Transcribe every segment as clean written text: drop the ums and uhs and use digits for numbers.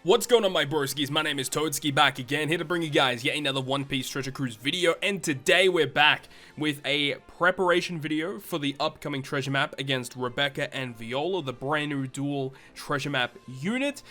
What's going on, my broskiis? My name is Toadskii, back again, here to bring you guys yet another One Piece Treasure Cruise video, and today we're back with a preparation video for the upcoming treasure map against Rebecca and Viola, the brand new dual treasure map unit.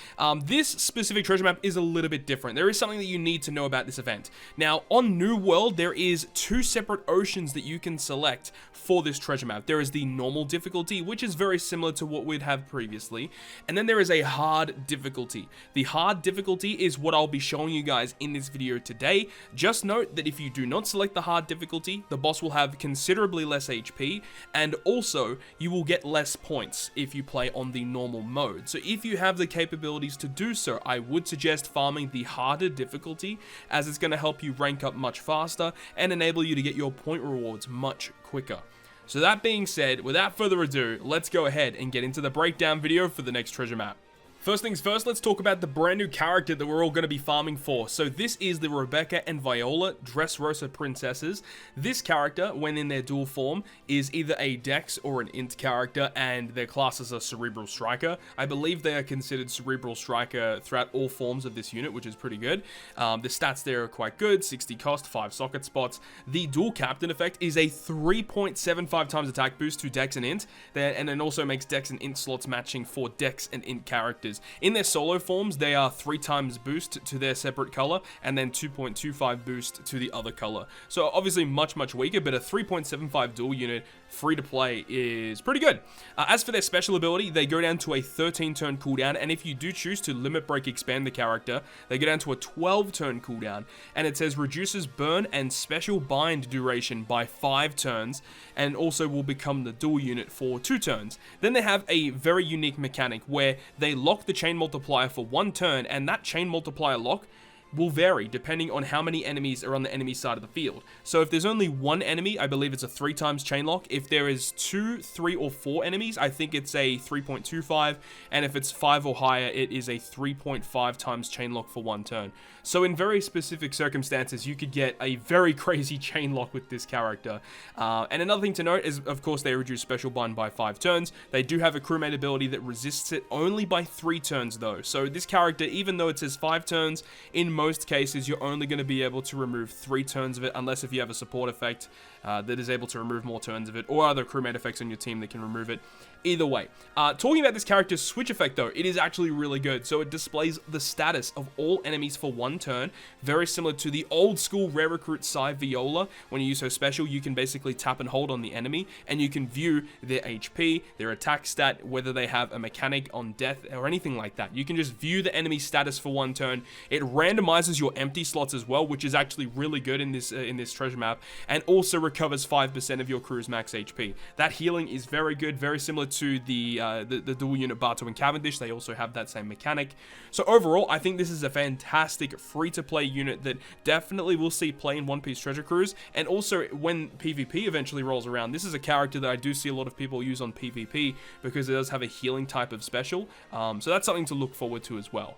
This specific treasure map is a little bit different. There is something that you need to know about this event. Now, on New World, there is two separate oceans that you can select for this treasure map. There is the normal difficulty, which is very similar to what we'd have previously, and then there is a hard difficulty. The hard difficulty is what I'll be showing you guys in this video today. Just note that if you do not select the hard difficulty, the boss will have considerably less HP, and also you will get less points if you play on the normal mode. So if you have the capabilities to do so, I would suggest farming the harder difficulty, as it's going to help you rank up much faster and enable you to get your point rewards much quicker. So that being said, without further ado, let's go ahead and get into the breakdown video for the next treasure map. First things first, let's talk about the brand new character that we're all going to be farming for. So this is the Rebecca and Viola Dressrosa princesses. This character, when in their dual form, is either a Dex or an Int character, and their class is a Cerebral Striker. I believe they are considered Cerebral Striker throughout all forms of this unit, which is pretty good. The stats there are quite good, 60 cost, 5 socket spots. The dual captain effect is a 3.75 times attack boost to Dex and Int, and then also makes Dex and Int slots matching for Dex and Int characters. In their solo forms, they are 3 times boost to their separate color, and then 2.25 boost to the other color. So obviously much weaker, but a 3.75 dual unit free to play is pretty good. As for their special ability, they go down to a 13 turn cooldown, and if you do choose to limit break expand the character, they go down to a 12 turn cooldown, and it says reduces burn and special bind duration by 5 turns, and also will become the dual unit for 2 turns. Then they have a very unique mechanic where they lock the chain multiplier for 1 turn, and that chain multiplier lock will vary depending on how many enemies are on the enemy side of the field. So if there's only 1 enemy, I believe it's a 3 times chain lock. If there is 2, 3, or 4 enemies, I think it's a 3.25, and if it's 5 or higher, it is a 3.5 times chain lock for 1 turn. So in very specific circumstances, you could get a very crazy chain lock with this character. And another thing to note is, of course, they reduce special bind by 5 turns. They do have a crewmate ability that resists it only by 3 turns though. So this character, even though it says 5 turns, in most cases you're only going to be able to remove 3 turns of it, unless if you have a support effect that is able to remove more turns of it, or other crewmate effects on your team that can remove it. Either way, talking about this character's switch effect though, it is actually really good. So it displays the status of all enemies for 1 turn, very similar to the old school rare recruit Psy Viola. When you use her special, you can basically tap and hold on the enemy, and you can view their HP, their attack stat, whether they have a mechanic on death or anything like that. You can just view the enemy status for 1 turn. It randomizes your empty slots as well, which is actually really good in this treasure map, and also recovers 5% of your crew's max HP. That healing is very good, very similar to the dual unit Bato and Cavendish. They also have that same mechanic. So overall, I think this is a fantastic free-to-play unit that definitely will see play in One Piece Treasure Cruise, and also when PvP eventually rolls around, this is a character that I do see a lot of people use on PvP because it does have a healing type of special. So that's something to look forward to as well.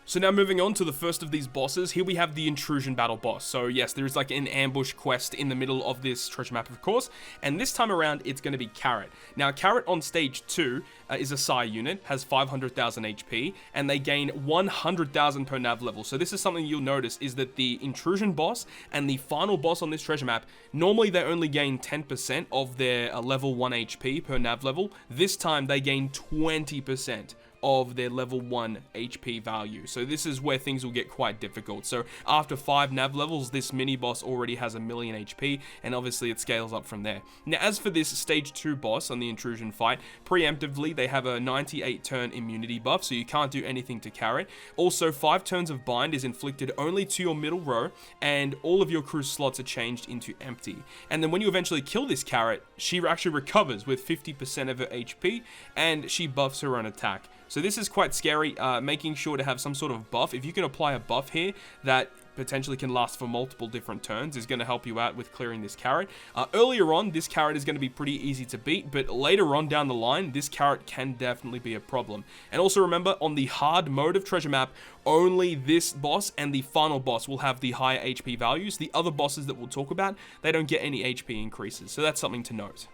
So now moving on to the first of these bosses, here we have the Intrusion Battle boss. So yes, there is like an ambush quest in the middle of this treasure map, of course, and this time around it's going to be Carrot. Now Carrot on stage 2 is a Psy unit, has 500,000 HP, and they gain 100,000 per nav level. So this is something you'll notice, is that the Intrusion boss and the final boss on this treasure map, normally they only gain 10% of their level 1 HP per nav level. This time they gain 20% of their level 1 HP value. So this is where things will get quite difficult. So after 5 nav levels, this mini boss already has 1,000,000 HP, and obviously it scales up from there. Now as for this stage 2 boss on the Intrusion fight, preemptively they have a 98 turn immunity buff, so you can't do anything to Carrot. Also 5 turns of bind is inflicted only to your middle row, and all of your crew slots are changed into empty. And then when you eventually kill this Carrot, she actually recovers with 50% of her HP, and she buffs her own attack. So this is quite scary, making sure to have some sort of buff. If you can apply a buff here that potentially can last for multiple different turns, is going to help you out with clearing this Carrot. Earlier on, this Carrot is going to be pretty easy to beat, but later on down the line, this Carrot can definitely be a problem. And also remember, on the hard mode of treasure map, only this boss and the final boss will have the higher HP values. The other bosses that we'll talk about, they don't get any HP increases, so that's something to note.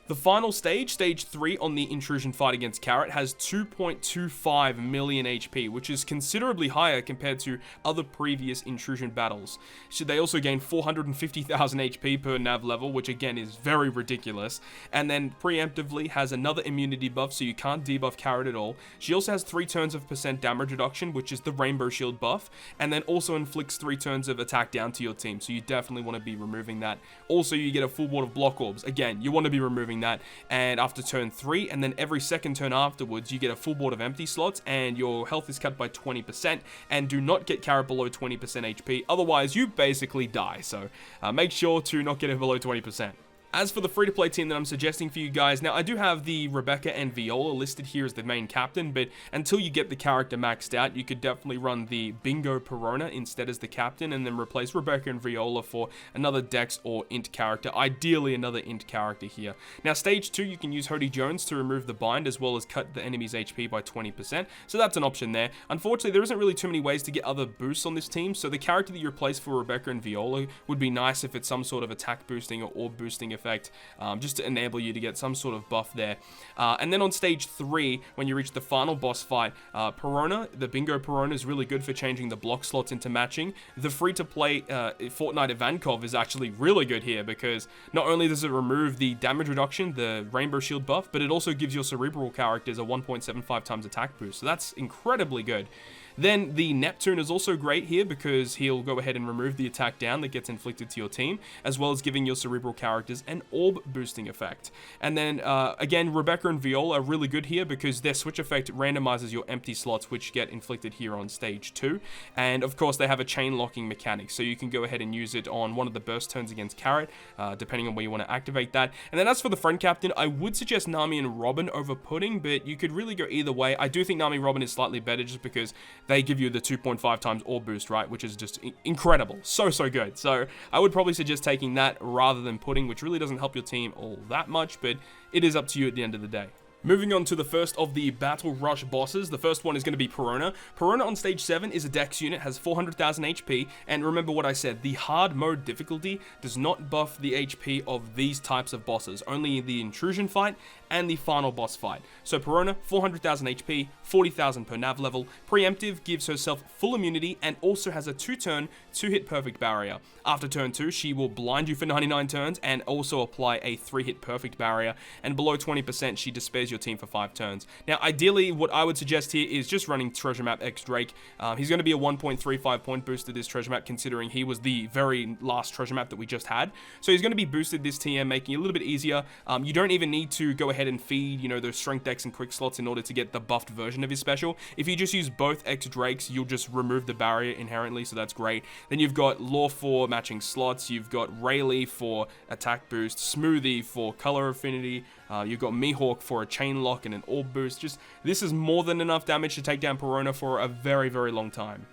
The final stage, stage 3 on the intrusion fight against Carrot, has 2.25 million HP, which is considerably higher compared to other previous intrusion battles. They also gain 450,000 HP per nav level, which again is very ridiculous, and then preemptively has another immunity buff, so you can't debuff Carrot at all. She also has 3 turns of % damage reduction, which is the Rainbow Shield buff, and then also inflicts 3 turns of attack down to your team, so you definitely want to be removing that. Also, you get a full board of block orbs. Again, you want to be removing that, and after turn 3, and then every second turn afterwards, you get a full board of empty slots, and your health is cut by 20%, and do not get Carrot below 20% HP, otherwise you basically die, so make sure to not get it below 20%. As for the free-to-play team that I'm suggesting for you guys, now I do have the Rebecca and Viola listed here as the main captain, but until you get the character maxed out, you could definitely run the Bingo Perona instead as the captain, and then replace Rebecca and Viola for another Dex or Int character, ideally another Int character here. Now stage 2, you can use Hody Jones to remove the bind, as well as cut the enemy's HP by 20%, so that's an option there. Unfortunately, there isn't really too many ways to get other boosts on this team, so the character that you replace for Rebecca and Viola would be nice if it's some sort of attack boosting or orb boosting effect, just to enable you to get some sort of buff there. And then on stage 3, when you reach the final boss fight, Perona, the Bingo Perona, is really good for changing the block slots into matching. The free-to-play Fortnite Ivankov is actually really good here, because not only does it remove the damage reduction, the Rainbow Shield buff, but it also gives your Cerebral characters a 1.75 times attack boost, so that's incredibly good. Then the Neptune is also great here, because he'll go ahead and remove the attack down that gets inflicted to your team, as well as giving your Cerebral characters an orb boosting effect. And then again, Rebecca and Viola are really good here, because their switch effect randomizes your empty slots, which get inflicted here on stage 2. And of course, they have a chain locking mechanic, so you can go ahead and use it on one of the burst turns against Carrot, depending on where you want to activate that. And then as for the friend captain, I would suggest Nami and Robin over Pudding, but you could really go either way. I do think Nami and Robin is slightly better, just because they give you the 2.5 times orb boost, right, which is just incredible. So good. So I would probably suggest taking that rather than Pudding, which really doesn't help your team all that much, but it is up to you at the end of the day. Moving on to the first of the Battle Rush bosses, the first one is going to be Perona. Perona on stage 7 is a Dex unit, has 400,000 HP, and remember what I said, the hard mode difficulty does not buff the HP of these types of bosses, only the intrusion fight and the final boss fight. So Perona, 400,000 HP, 40,000 per nav level. Preemptive gives herself full immunity and also has a 2-turn, 2-hit perfect barrier. After turn 2, she will blind you for 99 turns and also apply a 3-hit perfect barrier, and below 20% she despairs your team for 5 turns. Now ideally, what I would suggest here is just running Treasure Map X Drake. He's going to be a 1.35 point boost to this Treasure Map, considering he was the very last Treasure Map that we just had. So he's going to be boosted this TM, making it a little bit easier. You don't even need to go ahead and feed, you know, those Strength Dex and Quick slots in order to get the buffed version of his special. If you just use both X Drakes, you'll just remove the barrier inherently, so that's great. Then you've got Law for matching slots, you've got Rayleigh for attack boost, Smoothie for color affinity, you've got Mihawk for a chain lock and an orb boost. Just, this is more than enough damage to take down Perona for a very, very long time.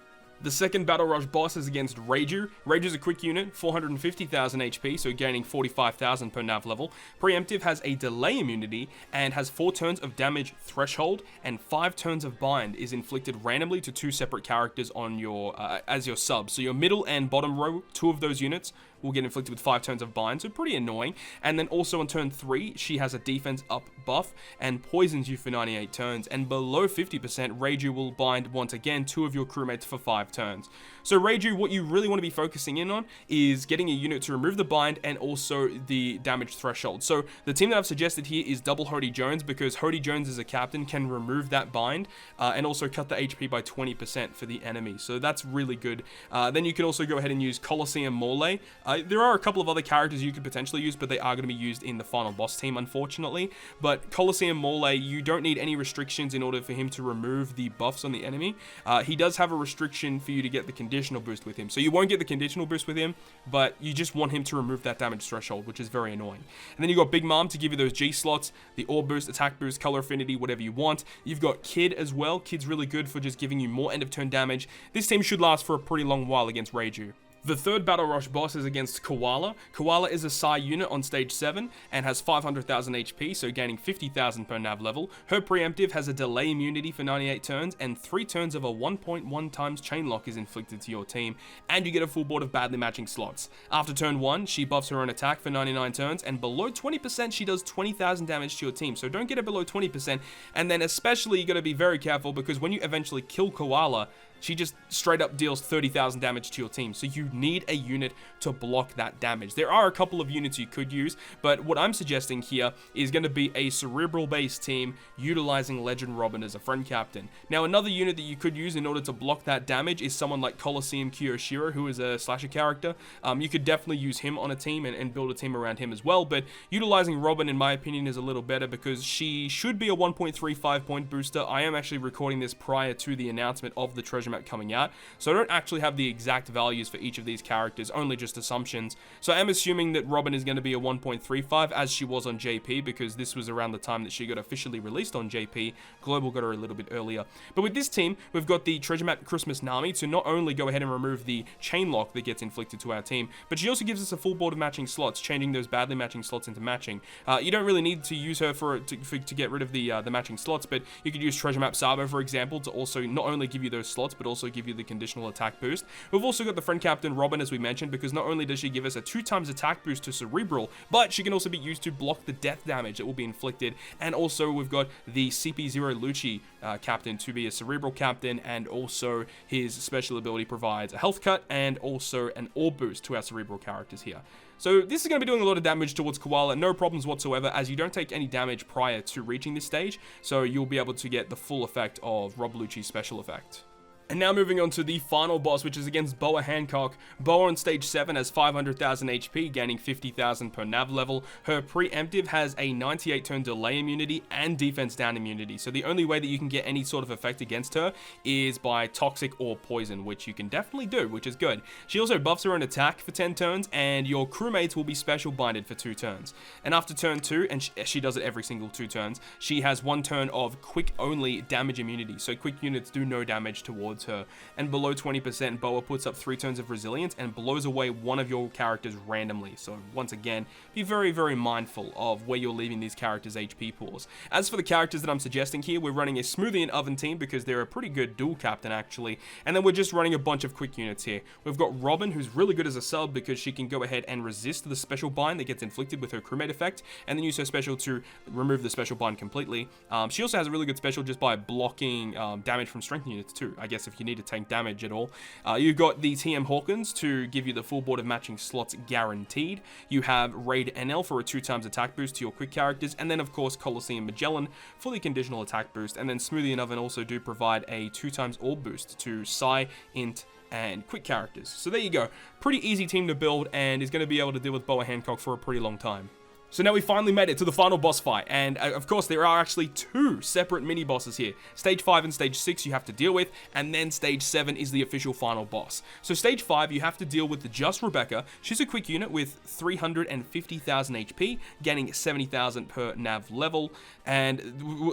The second Battle Rush boss is against Reiju. Reiju's a quick unit, 450,000 HP, so gaining 45,000 per nav level. Preemptive has a delay immunity and has 4 turns of damage threshold, and 5 turns of bind is inflicted randomly to 2 separate characters on your as your sub. So your middle and bottom row, 2 of those units will get inflicted with 5 turns of bind, so pretty annoying. And then also on turn 3, she has a defense up buff and poisons you for 98 turns, and below 50%, Reiju will bind once again 2 of your crewmates for 5 turns. So Reiju, what you really want to be focusing in on is getting a unit to remove the bind and also the damage threshold. So the team that I've suggested here is double Hody Jones, because Hody Jones as a captain can remove that bind and also cut the HP by 20% for the enemy, so that's really good. Then you can also go ahead and use Colosseum Mole. There are a couple of other characters you could potentially use, but they are going to be used in the final boss team, unfortunately. But Colosseum Mole, you don't need any restrictions in order for him to remove the buffs on the enemy. He does have a restriction for you to get the conditional boost with him, so you won't get the conditional boost with him, but you just want him to remove that damage threshold, which is very annoying. And then you got Big Mom to give you those G slots, the orb boost, attack boost, color affinity, whatever you want. You've got Kid as well. Kid's really good for just giving you more end of turn damage. This team should last for a pretty long while against Reiju. The third Battle Rush boss is against Koala. Koala is a Psi unit on stage 7 and has 500,000 HP, so gaining 50,000 per nav level. Her preemptive has a delay immunity for 98 turns, and 3 turns of a 1.1 times chain lock is inflicted to your team, and you get a full board of badly matching slots. After turn 1, she buffs her own attack for 99 turns, and below 20% she does 20,000 damage to your team, so don't get it below 20%, and then especially you got to be very careful because when you eventually kill Koala, she just straight up deals 30,000 damage to your team, so you need a unit to block that damage. There are a couple of units you could use, but what I'm suggesting here is going to be a cerebral-based team utilizing Legend Robin as a friend captain. Now, another unit that you could use in order to block that damage is someone like Coliseum Kiyoshiro, who is a slasher character. You could definitely use him on a team and build a team around him as well, but utilizing Robin, in my opinion, is a little better because she should be a 1.35 point booster. I am actually recording this prior to the announcement of the treasure map coming out, so I don't actually have the exact values for each of these characters, only just assumptions. So I am assuming that Robin is going to be a 1.35 as she was on JP, because this was around the time that she got officially released on JP. Global got her a little bit earlier. But with this team, we've got the treasure map Christmas Nami to not only go ahead and remove the chain lock that gets inflicted to our team, but she also gives us a full board of matching slots, changing those badly matching slots into matching. You don't really need to use her to get rid of the matching slots, but you could use treasure map Sabo, for example, to also not only give you those slots, but also give you the conditional attack boost. We've also got the friend captain Robin, as we mentioned, because not only does she give us a 2 times attack boost to cerebral, but she can also be used to block the death damage that will be inflicted. And also we've got the CP0 Lucci captain to be a cerebral captain, and also his special ability provides a health cut and also an orb boost to our cerebral characters here. So this is going to be doing a lot of damage towards Koala, no problems whatsoever, as you don't take any damage prior to reaching this stage, so you'll be able to get the full effect of Rob Lucci's special effect. And now moving on to the final boss, which is against Boa Hancock. Boa on stage 7 has 500,000 HP, gaining 50,000 per nav level. Her preemptive has a 98 turn delay immunity and defense down immunity. So the only way that you can get any sort of effect against her is by toxic or poison, which you can definitely do, which is good. She also buffs her own attack for 10 turns, and your crewmates will be special binded for 2 turns. And after turn 2, and she does it every single 2 turns, she has 1 turn of quick only damage immunity. So quick units do no damage towards her, and below 20% Boa puts up 3 turns of resilience and blows away one of your characters randomly. So once again, be very mindful of where you're leaving these characters' HP pools. As for the characters that I'm suggesting here, we're running a Smoothie and Oven team because they're a pretty good dual captain actually, and then we're just running a bunch of quick units here. We've got Robin, who's really good as a sub because she can go ahead and resist the special bind that gets inflicted with her crewmate effect, and then use her special to remove the special bind completely. She also has a really good special just by blocking damage from strength units too, I guess, if you need to tank damage at all. You've got the TM Hawkins to give you the full board of matching slots guaranteed. You have Raid NL for a 2 times attack boost to your quick characters, and then of course Coliseum Magellan for the conditional attack boost, and then Smoothie and Oven also do provide a 2 times orb boost to Psi, Int, and quick characters. So there you go. Pretty easy team to build, and is going to be able to deal with Boa Hancock for a pretty long time. So now we finally made it to the final boss fight, and of course there are actually 2 separate mini bosses here. Stage 5 and Stage 6 you have to deal with, and then Stage 7 is the official final boss. So Stage 5 you have to deal with the Just Rebecca. She's a quick unit with 350,000 HP, gaining 70,000 per nav level, and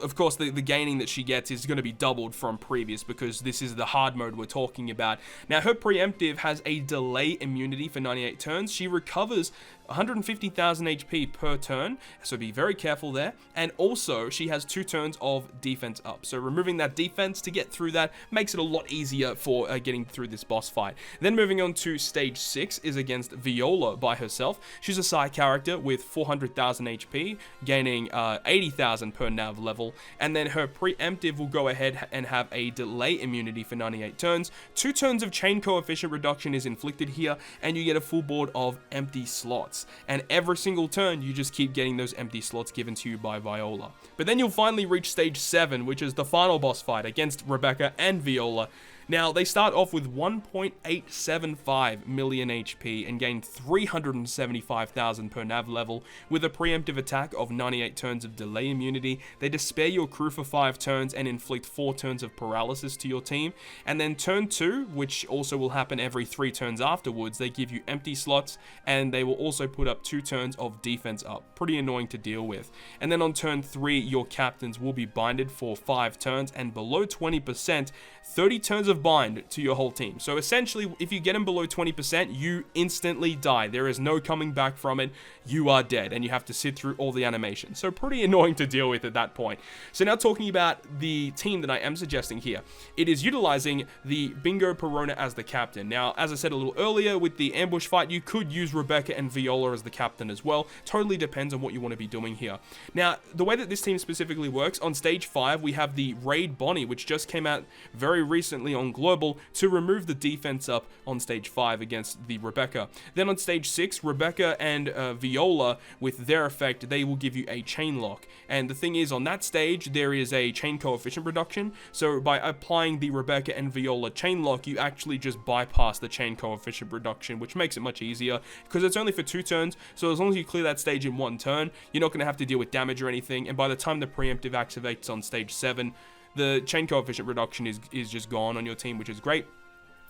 of course the gaining that she gets is going to be doubled from previous because this is the hard mode we're talking about. Now her preemptive has a delay immunity for 98 turns. She recovers 150,000 HP per turn, so be very careful there. And also, she has 2 turns of defense up. So removing that defense to get through that makes it a lot easier for getting through this boss fight. Then moving on to Stage 6 is against Viola by herself. She's a Psi character with 400,000 HP, gaining 80,000 per nav level. And then her preemptive will go ahead and have a delay immunity for 98 turns. 2 turns of chain coefficient reduction is inflicted here, and you get a full board of empty slots. And every single turn you just keep getting those empty slots given to you by Viola. But then you'll finally reach Stage 7, which is the final boss fight against Rebecca and Viola. Now, they start off with 1.875 million HP and gain 375,000 per nav level with a preemptive attack of 98 turns of delay immunity. They despair your crew for 5 turns and inflict 4 turns of paralysis to your team. And then turn 2, which also will happen every 3 turns afterwards, they give you empty slots, and they will also put up 2 turns of defense up. Pretty annoying to deal with. And then on turn 3, your captains will be binded for 5 turns, and below 20%, 30 turns of of bind to your whole team. So essentially, if you get him below 20%, you instantly die. There is no coming back from it. You are dead, and you have to sit through all the animations. So pretty annoying to deal with at that point. So now talking about the team that I am suggesting here, it is utilizing the Bingo Perona as the captain. Now, as I said a little earlier, with the ambush fight, you could use Rebecca and Viola as the captain as well. Totally depends on what you want to be doing here. Now, the way that this team specifically works, on stage 5, we have the Raid Bonnie, which just came out very recently on Global to remove the defense up on stage 5 against the Rebecca. Then on stage 6, Rebecca and Viola, with their effect, they will give you a chain lock. And the thing is, on that stage, there is a chain coefficient reduction. So by applying the Rebecca and Viola chain lock, you actually just bypass the chain coefficient reduction, which makes it much easier because it's only for 2 turns. So as long as you clear that stage in 1 turn, you're not going to have to deal with damage or anything. And by the time the preemptive activates on stage 7, the chain coefficient reduction is just gone on your team, which is great.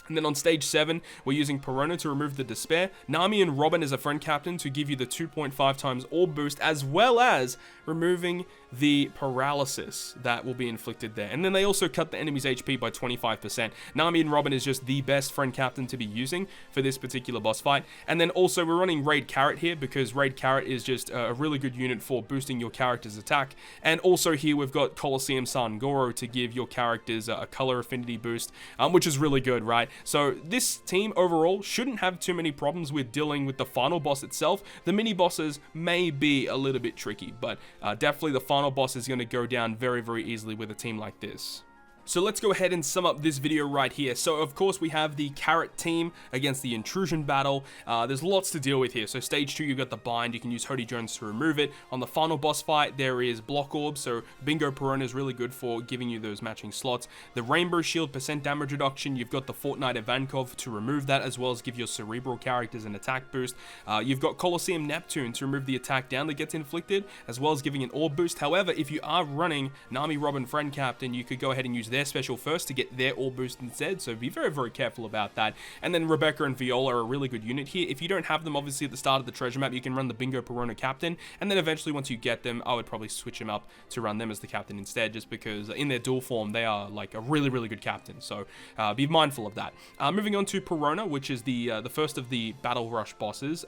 And then on stage 7, we're using Perona to remove the Despair, Nami and Robin as a friend captain to give you the 2.5 times orb boost, as well as removing the paralysis that will be inflicted there. And then they also cut the enemy's HP by 25%. Nami and Robin is just the best friend captain to be using for this particular boss fight. And then also we're running Raid Carrot here because Raid Carrot is just a really good unit for boosting your character's attack. And also here we've got Colosseum San Goro to give your characters a color affinity boost, which is really good, right? So this team overall shouldn't have too many problems with dealing with the final boss itself. The mini bosses may be a little bit tricky, but definitely the final boss is going to go down very, very easily with a team like this. So let's go ahead and sum up this video right here. So of course we have the Carrot team against the Intrusion battle. There's lots to deal with here. So stage 2, you've got the bind. You can use Hody Jones to remove it. On the final boss fight, there is block orbs. So Bingo Perona is really good for giving you those matching slots. The Rainbow Shield % damage reduction. You've got the Fortnite Ivankov to remove that, as well as give your cerebral characters an attack boost. You've got Colosseum Neptune to remove the attack down that gets inflicted, as well as giving an orb boost. However, if you are running Nami, Robin, Friend Captain, you could go ahead and use their special first to get their orb boost instead, so be very, very careful about that. And then Rebecca and Viola are a really good unit here. If you don't have them, obviously, at the start of the treasure map, you can run the Bingo Perona captain, and then eventually, once you get them, I would probably switch them up to run them as the captain instead, just because in their dual form, they are like a really, really good captain, so be mindful of that. Moving on to Perona, which is the first of the Battle Rush bosses.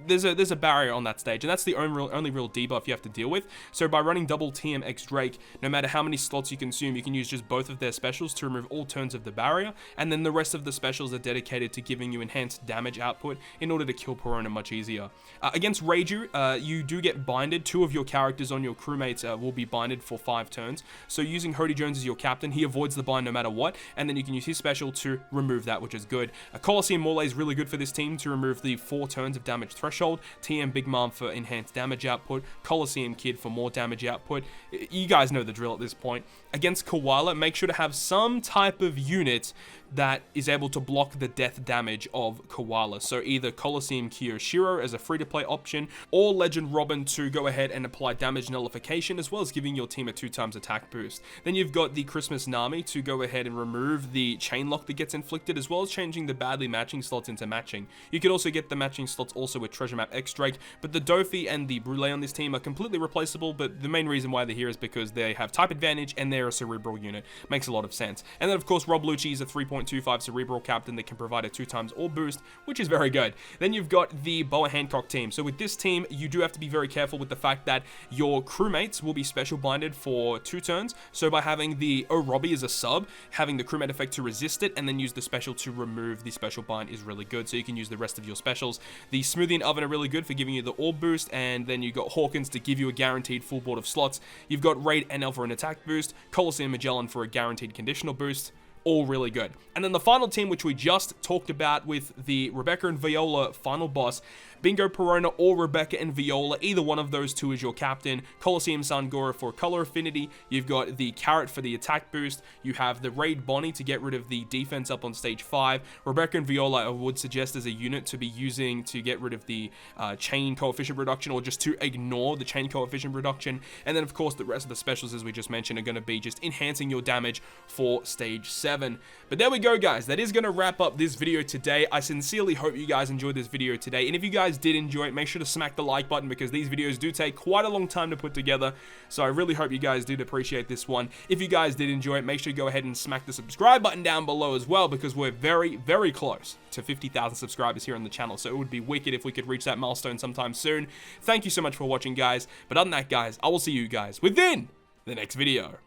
There's a barrier on that stage, and that's the only real debuff you have to deal with. So by running double TM X Drake, no matter how many slots you consume, you can use just both of their specials to remove all turns of the barrier, and then the rest of the specials are dedicated to giving you enhanced damage output in order to kill Perona much easier. Against Reiju, you do get binded. 2 of your characters on your crewmates will be binded for 5 turns, so using Hody Jones as your captain, he avoids the bind no matter what, and then you can use his special to remove that, which is good. Colosseum Morley is really good for this team to remove the 4 turns of damage threshold, TM Big Mom for enhanced damage output, Colosseum Kid for more damage output. You guys know the drill at this point. Against Koala, make sure to have some type of unit that is able to block the death damage of Koala. So either Colosseum Kiyoshiro as a free-to-play option, or Legend Robin to go ahead and apply damage nullification, as well as giving your team a 2 times attack boost. Then you've got the Christmas Nami to go ahead and remove the chain lock that gets inflicted, as well as changing the badly matching slots into matching. You could also get the matching slots also with Treasure Map X Drake, but the Dofi and the Brule on this team are completely replaceable, but the main reason why they're here is because they have type advantage and they're a cerebral unit. Makes a lot of sense. And then of course Rob Lucci is a 3.25 cerebral captain that can provide a 2 times orb boost, which is very good. Then you've got the Boa Hancock team. So with this team, you do have to be very careful with the fact that your crewmates will be special binded for 2 turns. So by having the Robbie as a sub, having the crewmate effect to resist it, and then use the special to remove the special bind is really good. So you can use the rest of your specials. The Smoothie and Oven are really good for giving you the orb boost, and then you got Hawkins to give you a guaranteed full board of slots. You've got Raid NL for an attack boost, Colosseum Magellan for a guaranteed conditional boost. All really good. And then the final team, which we just talked about with the Rebecca and Viola final boss, Bingo Perona or Rebecca and Viola, either one of those 2 is your captain. Colosseum San Goro for color affinity. You've got the Carrot for the attack boost. You have the Raid Bonnie to get rid of the defense up on stage 5. Rebecca and Viola I would suggest as a unit to be using to get rid of the chain coefficient reduction, or just to ignore the chain coefficient reduction. And then of course the rest of the specials, as we just mentioned, are going to be just enhancing your damage for stage 7. 7. But there we go, guys. That is going to wrap up this video today. I sincerely hope you guys enjoyed this video today. And if you guys did enjoy it, make sure to smack the like button because these videos do take quite a long time to put together. So I really hope you guys did appreciate this one. If you guys did enjoy it, make sure you go ahead and smack the subscribe button down below as well because we're very, very close to 50,000 subscribers here on the channel. So it would be wicked if we could reach that milestone sometime soon. Thank you so much for watching, guys. But other than that, guys, I will see you guys within the next video.